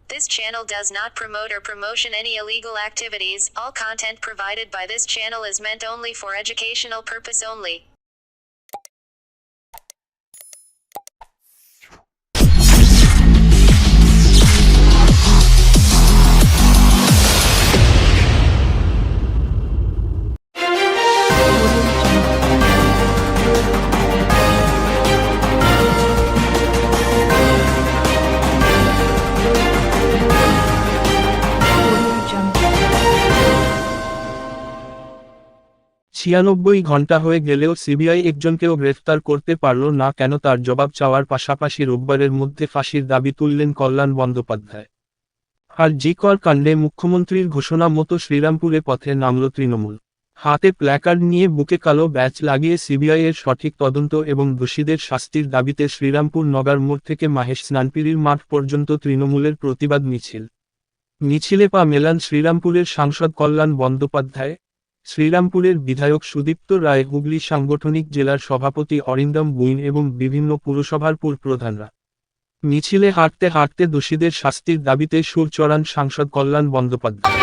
This channel does not promote or promotion any illegal activities. All content provided by this channel is meant only for educational purpose only. ছিয়ানব্বই ঘণ্টা হয়ে গেলেও CBI একজনকেও গ্রেফতার করতে পারল না কেন, তার জবাব চাওয়ার পাশাপাশি রোববারের মধ্যে ফাঁসির দাবি তুললেন কল্যাণ বন্দ্যোপাধ্যায়। আর জি কর কাণ্ডে মুখ্যমন্ত্রীর ঘোষণা মতো শ্রীরামপুরে পথে নামল তৃণমূল। হাতে প্ল্যাকার্ড নিয়ে বুকে কালো ব্যাচ লাগিয়ে সিবিআইয়ের সঠিক তদন্ত এবং দোষীদের শাস্তির দাবিতে শ্রীরামপুর নগার মোড় থেকে মাহেশ স্নানপিড়ির মাঠ পর্যন্ত তৃণমূলের প্রতিবাদ মিছিল। মিছিলে পা মেলান শ্রীরামপুরের সাংসদ কল্যাণ বন্দ্যোপাধ্যায়, শ্রীরামপুরের বিধায়ক সুদীপ্ত রায়, হুগলি সাংগঠনিক জেলার সভাপতি অরিন্দম বুইন এবং বিভিন্ন পুরসভার প্রধানরা। মিছিলে হাঁটতে হাঁটতে দোষীদের শাস্তির দাবিতে সুর চড়ান সাংসদ কল্যাণ বন্দ্যোপাধ্যায়।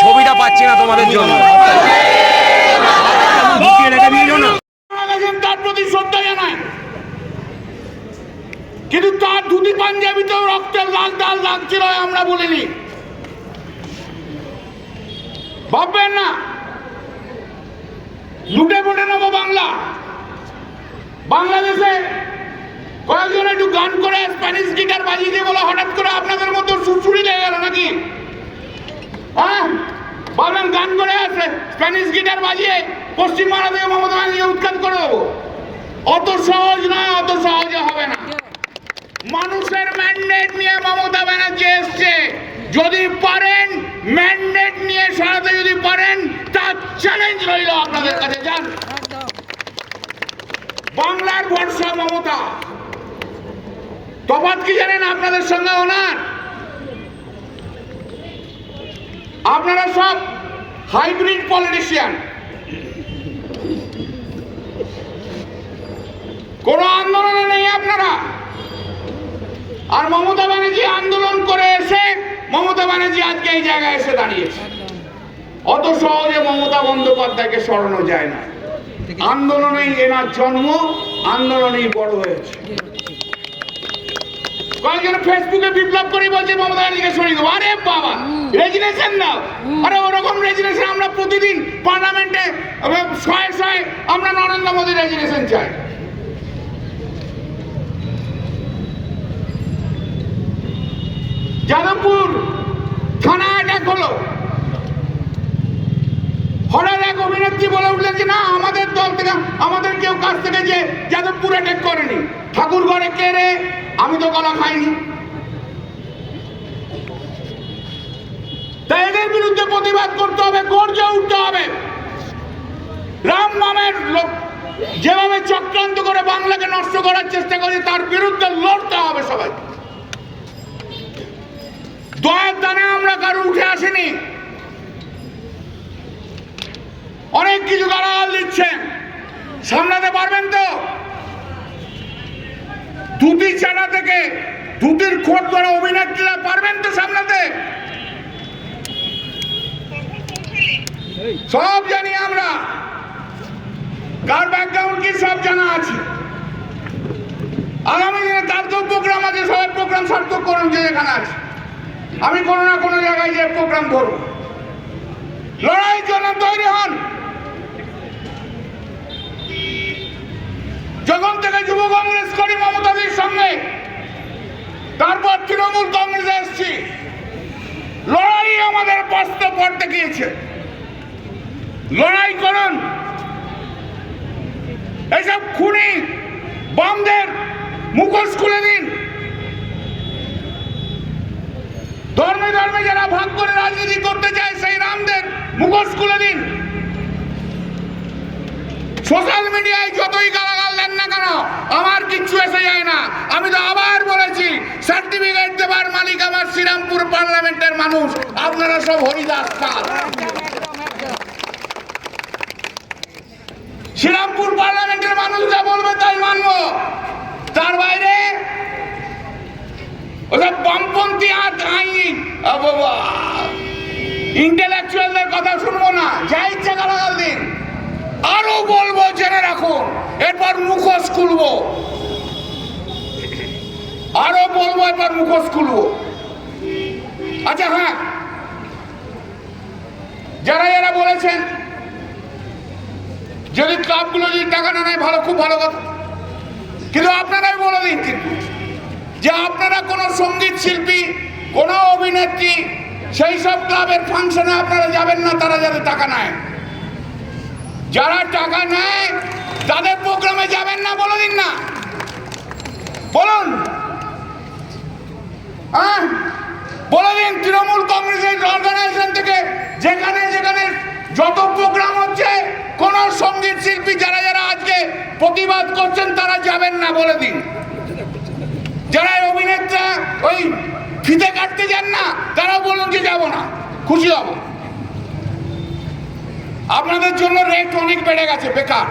ছবিটা পাচ্ছি না তোমাদের জন্য। তার প্রতি শ্রদ্ধা জানায়, কিন্তু তার ধুতি পাঞ্জাবিতেও রক্তের লাল দাল লাগছিল, আমরা বলিনি। ভাববেন না লুটে পুটে নেবো বাংলা। বাংলাদেশে কয়েকজন একটু গান করে স্প্যানিশ গিটার বাজিয়ে দিয়ে বলে হঠাৎ করে আপনাদের মতো সুরসুরি লেগে গেল নাকি? হ্যাঁ, বলবেন গান করে আসে স্প্যানিশ গিটার বাজিয়ে পশ্চিমবাংলা থেকে মমতা ব্যানার্জিকে উৎখাত করে দেবো। অত সহজ নয়, অত সহজে হবে না। মানুষের ম্যান্ডেট নিয়ে মমতা ব্যানার্জি এসছে। যদি পারেন ম্যান্ডেট নিয়ে সরাতে, যদি পারেন তার চ্যালেঞ্জ রইল আপনাদের কাছে। যান, বাংলার ভরসা মমতা। তফাৎ কি জানেন আপনাদের সঙ্গে ওনার? আপনারা সব হাইব্রিড পলিটিশিয়ান। কোন আন্দোলনে নেই আপনারা। আর মমতা ব্যানার্জি আন্দোলন করে এসে মমতা ব্যানার্জি আজকে এই জায়গায় এসে দাঁড়িয়েছে। অত সহজে মমতা বন্দ্যোপাধ্যায়কে সরানো যায় না। আন্দোলনেই এনার জন্ম, আন্দোলনেই বড় হয়েছে। কয়েকজন ফেসবুকে বিপ্লব করে বলছে মমতা ব্যানার্জিকে সরিয়ে দেবো। আরে বাবা, রেজিগনেশন দাও। আরে ওরকম রেজিগনেশন আমরা প্রতিদিন পার্লামেন্টে শয়ে শয়ে আমরা নরেন্দ্র মোদী রেজিগনেশন চাই। যাদবপুর থানা অ্যাটাক হলো, হঠাৎ এক অভিনেত্রী বলে উঠলেন যে না আমাদের দল থেকে, আমাদের কেউ কাছ থেকে যে যাদবপুরে টেক করেনি। ঠাকুর ঘরে কে রে? আমি তো কলা খাইনি। তাই এদের বিরুদ্ধে প্রতিবাদ করতে হবে, গর্জে উঠতে হবে। রাম নামের লোক যেভাবে চক্রান্ত করে বাংলাকে নষ্ট করার চেষ্টা করে তার বিরুদ্ধে লড়তে হবে সবাই। দয়ার দানে আমরা কারো উঠে আসিনি। অনেক কিছু গালাগাল দিচ্ছেন, সামলাতে পারবেন তো? ধুতি চানা থেকে ধুতির খোঁজ ধরা অভিনেত্রীরা পারবেন তো সামলাতে? সব জানি আমরা, কার ব্যাকগ্রাউন্ড কি সব জানা আছে। আগামী দিনে তার তো প্রোগ্রাম আছে, সবাই প্রোগ্রাম সার্থক করুন যে যেখানে আছে। আমি কোনো না কোনো জায়গায় যে প্রোগ্রাম করব। লড়াইয়ের জন্য তৈরি হন। যখন থেকে যুব কংগ্রেস করি মমতাদির সঙ্গে, তারপর তৃণমূল কংগ্রেসে এসছি, লড়াই আমাদের বাস্তব পথ দেখিয়েছে। লড়াই করুন। এইসব খুনি বামদের মুখোশ খুলে দিন। ধর্মে ধর্মে যারা ভাগ করে রাজনীতি করতে চায় সেই রামদের মুখোশ খুলে দিন। সোশ্যাল মিডিয়ায় যতই গালাগাল দেন না কেন আমার কিচ্ছু এসে যায় না। আমি তো আবার বলেছি, সার্টিফিকেট দেবার মালিক আমার শ্রীরামপুর পার্লামেন্টের মানুষ, আপনারা সব হরিদাস পাল। শ্রীরামপুর পার্লামেন্টের মানুষ যা বলবে তাই মানবো। তার বাইরে ওসব বামপন্থী আইন ইন্টেলেকচুয়ালদের কথা শুনবো না। যা ইচ্ছা গালাগাল দিন। আরো বলবো, জেনে রাখুন, এরপর মুখোশ খুলবো। আরো বলবো, এরপর মুখোশ খুলবো। আচ্ছা হ্যাঁ, যারা যারা বলেছেন যদি ক্লাবগুলো যদি টাকা না নেয় ভালো, খুব ভালো কথা, কিন্তু আপনারাই বলে দিন কিন্তু যে আপনারা কোনো সঙ্গীত শিল্পী, কোনো অভিনেত্রী সেই সব ক্লাবের ফাংশনে আপনারা যাবেন না, তারা যাতে টাকা নেয়। যারা টাকা নেয় তাদের প্রোগ্রামে যাবেন না, বলে দিন না, বলুন। হ্যাঁ বলে দিন, তৃণমূল কংগ্রেসের অর্গানাইজেশন থেকে যেখানে যেখানে যত প্রোগ্রাম হচ্ছে কোন সঙ্গীত শিল্পী যারা যারা আজকে প্রতিবাদ করছেন তারা যাবেন না, বলে দিন। যারা অভিনেতা ওই ফিতে কাটতে যান না তারা বলুন যে যাবো না, খুশি হব। আপনাদের জন্য রেট অনেক বেড়ে গেছে, বেকার।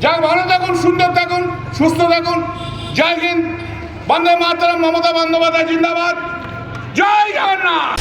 যাক, ভালো থাকুন, সুন্দর থাকুন, সুস্থ থাকুন। জয় হিন্দ, বন্দে মাতরম, মমতা বন্দ্যোপাধ্যায় জিন্দাবাদ, জয় জগন্নাথ।